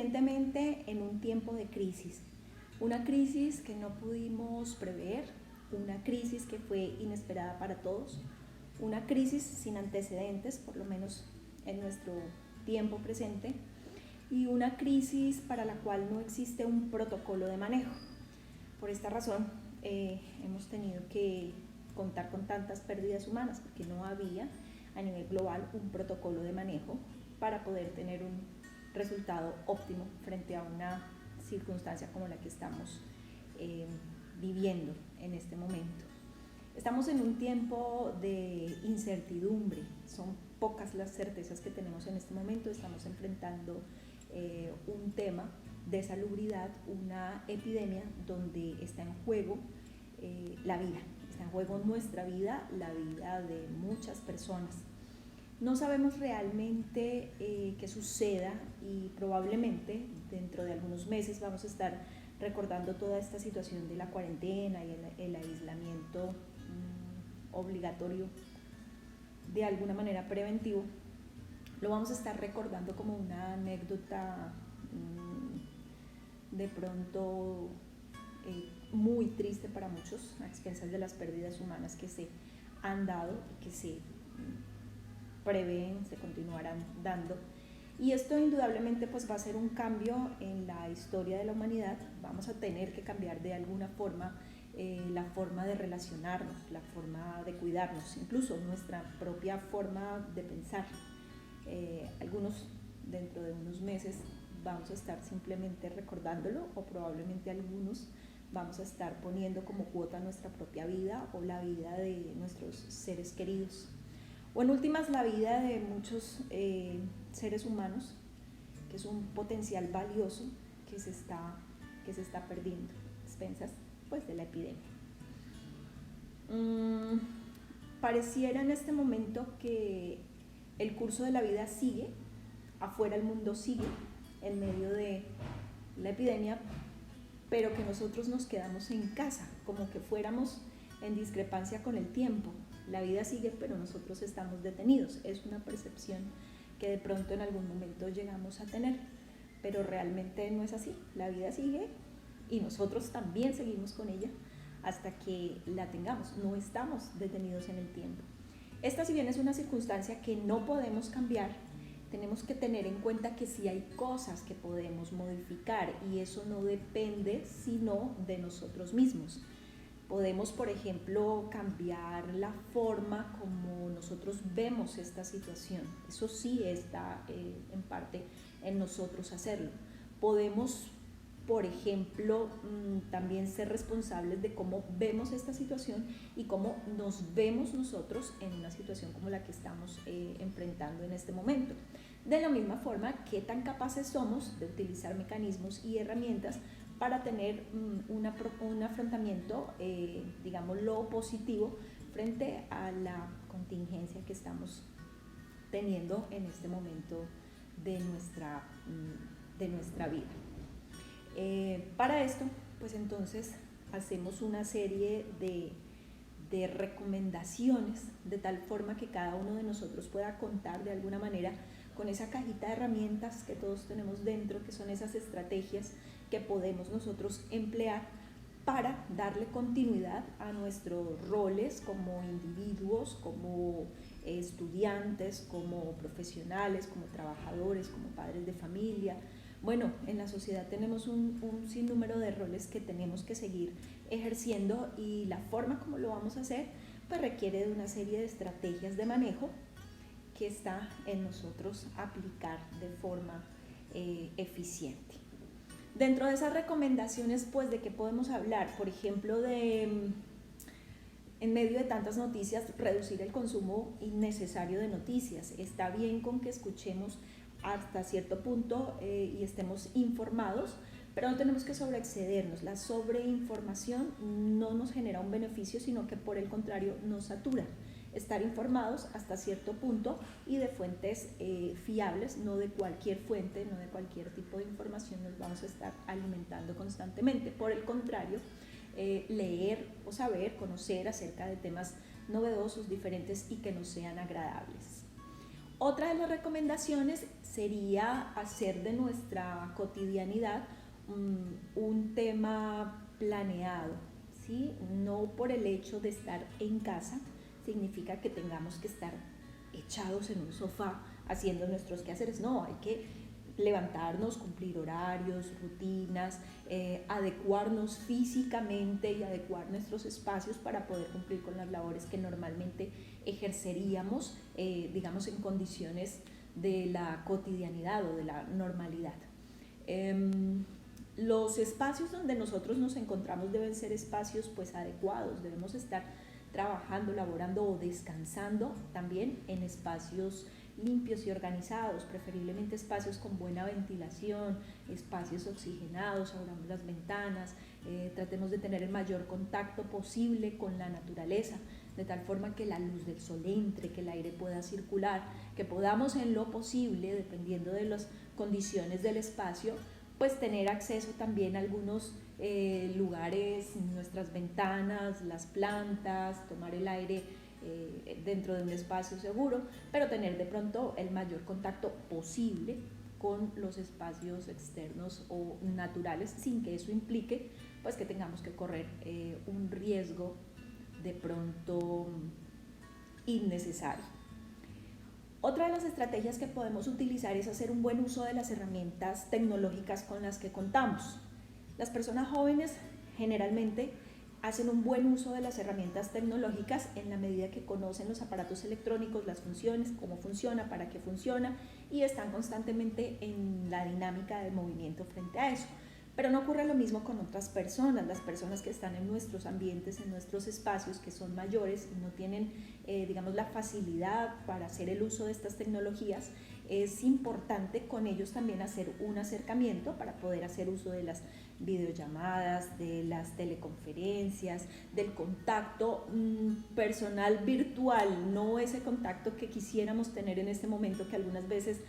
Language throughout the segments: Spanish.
evidentemente en un tiempo de crisis, una crisis que no pudimos prever, una crisis que fue inesperada para todos, una crisis sin antecedentes, por lo menos en nuestro tiempo presente, y una crisis para la cual no existe un protocolo de manejo. Por esta razón hemos tenido que contar con tantas pérdidas humanas, porque no había a nivel global un protocolo de manejo para poder tener un resultado óptimo frente a una circunstancia como la que estamos viviendo en este momento. Estamos en un tiempo de incertidumbre, son pocas las certezas que tenemos en este momento. Estamos enfrentando un tema de salubridad, una epidemia donde está en juego la vida, está en juego nuestra vida, la vida de muchas personas. No sabemos realmente qué suceda y probablemente dentro de algunos meses vamos a estar recordando toda esta situación de la cuarentena y el aislamiento obligatorio, de alguna manera preventivo. Lo vamos a estar recordando como una anécdota de pronto muy triste para muchos, a expensas de las pérdidas humanas que se han dado y que se prevén, se continuarán dando. Y esto indudablemente pues va a ser un cambio en la historia de la humanidad. Vamos a tener que cambiar de alguna forma la forma de relacionarnos, la forma de cuidarnos, incluso nuestra propia forma de pensar. Algunos dentro de unos meses vamos a estar simplemente recordándolo, o probablemente algunos vamos a estar poniendo como cuota nuestra propia vida o la vida de nuestros seres queridos, o en últimas la vida de muchos seres humanos, que es un potencial valioso que se está perdiendo a expensas pues de la epidemia. Pareciera en este momento que el curso de la vida sigue, afuera el mundo sigue en medio de la epidemia, pero que nosotros nos quedamos en casa, como que fuéramos en discrepancia con el tiempo. La vida sigue, pero nosotros estamos detenidos. Es una percepción que de pronto en algún momento llegamos a tener, pero realmente no es así. La vida sigue y nosotros también seguimos con ella hasta que la tengamos. No estamos detenidos en el tiempo. Esta, si bien es una circunstancia que no podemos cambiar, tenemos que tener en cuenta que sí hay cosas que podemos modificar, y eso no depende sino de nosotros mismos. Podemos, por ejemplo, cambiar la forma como nosotros vemos esta situación. Eso sí está en parte en nosotros hacerlo. Podemos, por ejemplo, también ser responsables de cómo vemos esta situación y cómo nos vemos nosotros en una situación como la que estamos enfrentando en este momento. De la misma forma, qué tan capaces somos de utilizar mecanismos y herramientas para tener un afrontamiento, digámoslo, positivo frente a la contingencia que estamos teniendo en este momento de nuestra vida. Para esto, pues entonces hacemos una serie de recomendaciones, de tal forma que cada uno de nosotros pueda contar de alguna manera con esa cajita de herramientas que todos tenemos dentro, que son esas estrategias que podemos nosotros emplear para darle continuidad a nuestros roles como individuos, como estudiantes, como profesionales, como trabajadores, como padres de familia. Bueno, en la sociedad tenemos un sinnúmero de roles que tenemos que seguir ejerciendo, y la forma como lo vamos a hacer pues requiere de una serie de estrategias de manejo que está en nosotros aplicar de forma eficiente. Dentro de esas recomendaciones, pues, ¿de qué podemos hablar? Por ejemplo, en medio de tantas noticias, reducir el consumo innecesario de noticias. Está bien con que escuchemos hasta cierto punto y estemos informados, pero no tenemos que sobreexcedernos. La sobreinformación no nos genera un beneficio, sino que por el contrario nos satura. Estar informados hasta cierto punto y de fuentes fiables, no de cualquier fuente, no de cualquier tipo de información nos vamos a estar alimentando constantemente. Por el contrario, leer o saber, conocer acerca de temas novedosos, diferentes y que nos sean agradables. Otra de las recomendaciones sería hacer de nuestra cotidianidad un tema planeado, ¿sí? No por el hecho de estar en casa significa que tengamos que estar echados en un sofá haciendo nuestros quehaceres. No, hay que levantarnos, cumplir horarios, rutinas, adecuarnos físicamente y adecuar nuestros espacios para poder cumplir con las labores que normalmente ejerceríamos, digamos, en condiciones de la cotidianidad o de la normalidad. Los espacios donde nosotros nos encontramos deben ser espacios pues adecuados, debemos estar trabajando, laborando o descansando también en espacios limpios y organizados, preferiblemente espacios con buena ventilación, espacios oxigenados, abramos las ventanas, tratemos de tener el mayor contacto posible con la naturaleza, de tal forma que la luz del sol entre, que el aire pueda circular, que podamos en lo posible, dependiendo de las condiciones del espacio, pues tener acceso también a algunos lugares, nuestras ventanas, las plantas, tomar el aire dentro de un espacio seguro, pero tener de pronto el mayor contacto posible con los espacios externos o naturales, sin que eso implique pues que tengamos que correr un riesgo de pronto innecesario. Otra de las estrategias que podemos utilizar es hacer un buen uso de las herramientas tecnológicas con las que contamos. Las personas jóvenes generalmente hacen un buen uso de las herramientas tecnológicas en la medida que conocen los aparatos electrónicos, las funciones, cómo funciona, para qué funciona, y están constantemente en la dinámica del movimiento frente a eso. Pero no ocurre lo mismo con otras personas, las personas que están en nuestros ambientes, en nuestros espacios, que son mayores y no tienen, digamos, la facilidad para hacer el uso de estas tecnologías. Es importante con ellos también hacer un acercamiento para poder hacer uso de las videollamadas, de las teleconferencias, del contacto personal virtual, no ese contacto que quisiéramos tener en este momento, que algunas veces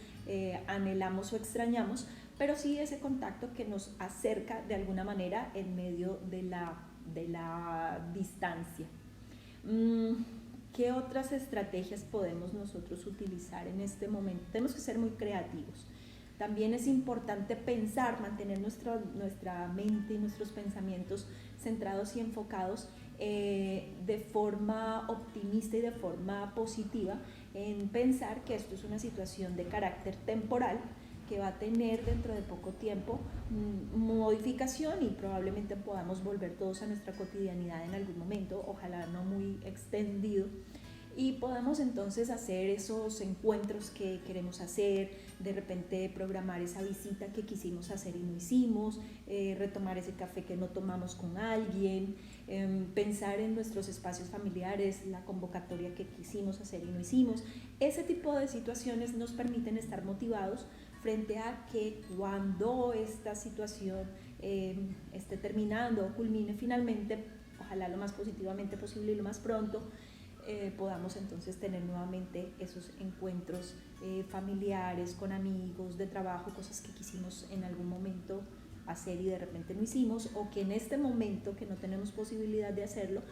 anhelamos o extrañamos, pero sí ese contacto que nos acerca de alguna manera en medio de la distancia. ¿Qué otras estrategias podemos nosotros utilizar en este momento? Tenemos que ser muy creativos. También es importante pensar, mantener nuestra mente y nuestros pensamientos centrados y enfocados de forma optimista y de forma positiva en pensar que esto es una situación de carácter temporal que va a tener dentro de poco tiempo modificación y probablemente podamos volver todos a nuestra cotidianidad en algún momento, ojalá no muy extendido, y podamos entonces hacer esos encuentros que queremos hacer, de repente programar esa visita que quisimos hacer y no hicimos, retomar ese café que no tomamos con alguien, pensar en nuestros espacios familiares, la convocatoria que quisimos hacer y no hicimos. Ese tipo de situaciones nos permiten estar motivados frente a que cuando esta situación esté terminando o culmine finalmente, ojalá lo más positivamente posible y lo más pronto, podamos entonces tener nuevamente esos encuentros familiares, con amigos, de trabajo, cosas que quisimos en algún momento hacer y de repente no hicimos, o que en este momento que no tenemos posibilidad de hacerlo,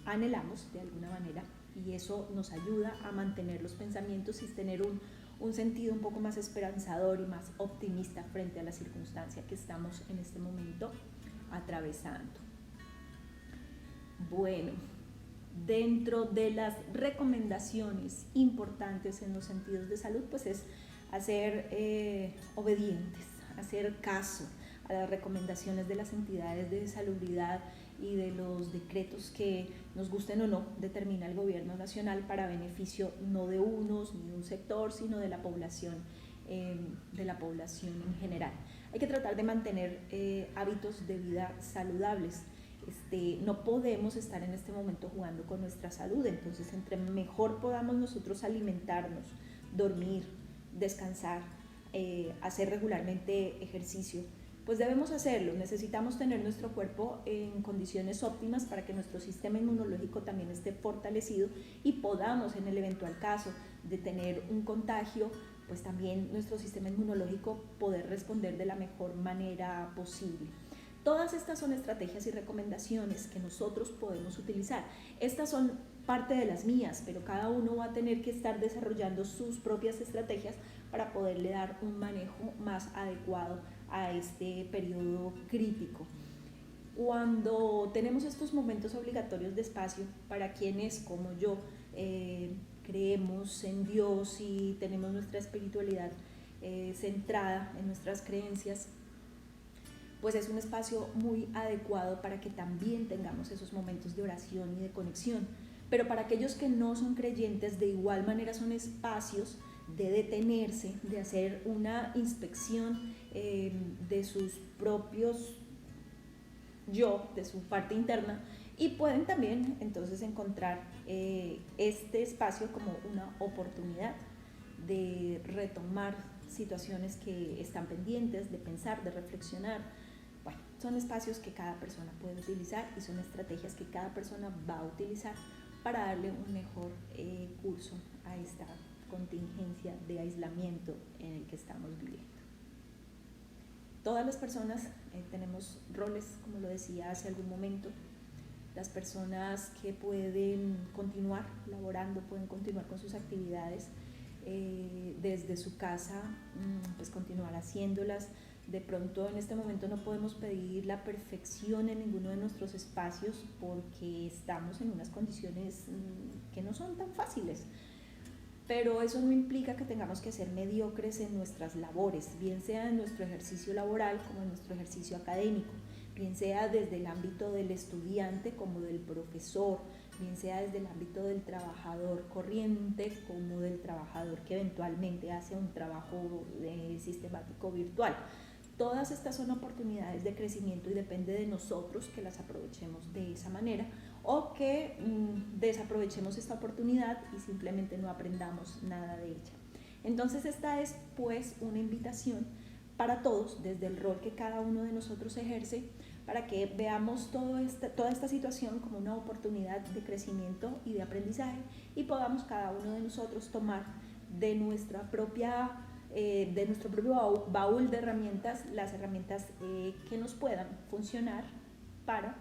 anhelamos de alguna manera, y eso nos ayuda a mantener los pensamientos y tener un sentido un poco más esperanzador y más optimista frente a la circunstancia que estamos en este momento atravesando. Bueno, dentro de las recomendaciones importantes en los sentidos de salud, pues es hacer obedientes, hacer caso a las recomendaciones de las entidades de salubridad y de los decretos que, nos gusten o no, determina el gobierno nacional para beneficio no de unos ni de un sector, sino de la población en general. Hay que tratar de mantener hábitos de vida saludables. No podemos estar en este momento jugando con nuestra salud, entonces entre mejor podamos nosotros alimentarnos, dormir, descansar, hacer regularmente ejercicio, pues debemos hacerlo. Necesitamos tener nuestro cuerpo en condiciones óptimas para que nuestro sistema inmunológico también esté fortalecido y podamos, en el eventual caso de tener un contagio, pues también nuestro sistema inmunológico poder responder de la mejor manera posible. Todas estas son estrategias y recomendaciones que nosotros podemos utilizar. Estas son parte de las mías, pero cada uno va a tener que estar desarrollando sus propias estrategias para poderle dar un manejo más adecuado a este periodo crítico. Cuando tenemos estos momentos obligatorios de espacio, para quienes como yo creemos en Dios y tenemos nuestra espiritualidad centrada en nuestras creencias, pues es un espacio muy adecuado para que también tengamos esos momentos de oración y de conexión. Pero para aquellos que no son creyentes, de igual manera son espacios de detenerse, de hacer una inspección de sus propios yo, de su parte interna, y pueden también entonces encontrar este espacio como una oportunidad de retomar situaciones que están pendientes, de pensar, de reflexionar. Bueno, son espacios que cada persona puede utilizar y son estrategias que cada persona va a utilizar para darle un mejor curso a esta contingencia de aislamiento en el que estamos viviendo. Todas las personas tenemos roles, como lo decía hace algún momento. Las personas que pueden continuar laborando, pueden continuar con sus actividades desde su casa, pues continuar haciéndolas. De pronto en este momento no podemos pedir la perfección en ninguno de nuestros espacios porque estamos en unas condiciones que no son tan fáciles. Pero eso no implica que tengamos que ser mediocres en nuestras labores, bien sea en nuestro ejercicio laboral como en nuestro ejercicio académico, bien sea desde el ámbito del estudiante como del profesor, bien sea desde el ámbito del trabajador corriente como del trabajador que eventualmente hace un trabajo sistemático virtual. Todas estas son oportunidades de crecimiento y depende de nosotros que las aprovechemos de esa manera o que desaprovechemos esta oportunidad y simplemente no aprendamos nada de ella. Entonces esta es pues una invitación para todos desde el rol que cada uno de nosotros ejerce para que veamos toda esta situación como una oportunidad de crecimiento y de aprendizaje y podamos cada uno de nosotros tomar de nuestro propio baúl de herramientas, las herramientas que nos puedan funcionar para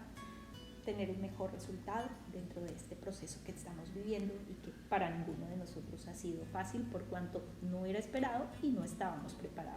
tener un mejor resultado dentro de este proceso que estamos viviendo y que para ninguno de nosotros ha sido fácil por cuanto no era esperado y no estábamos preparados.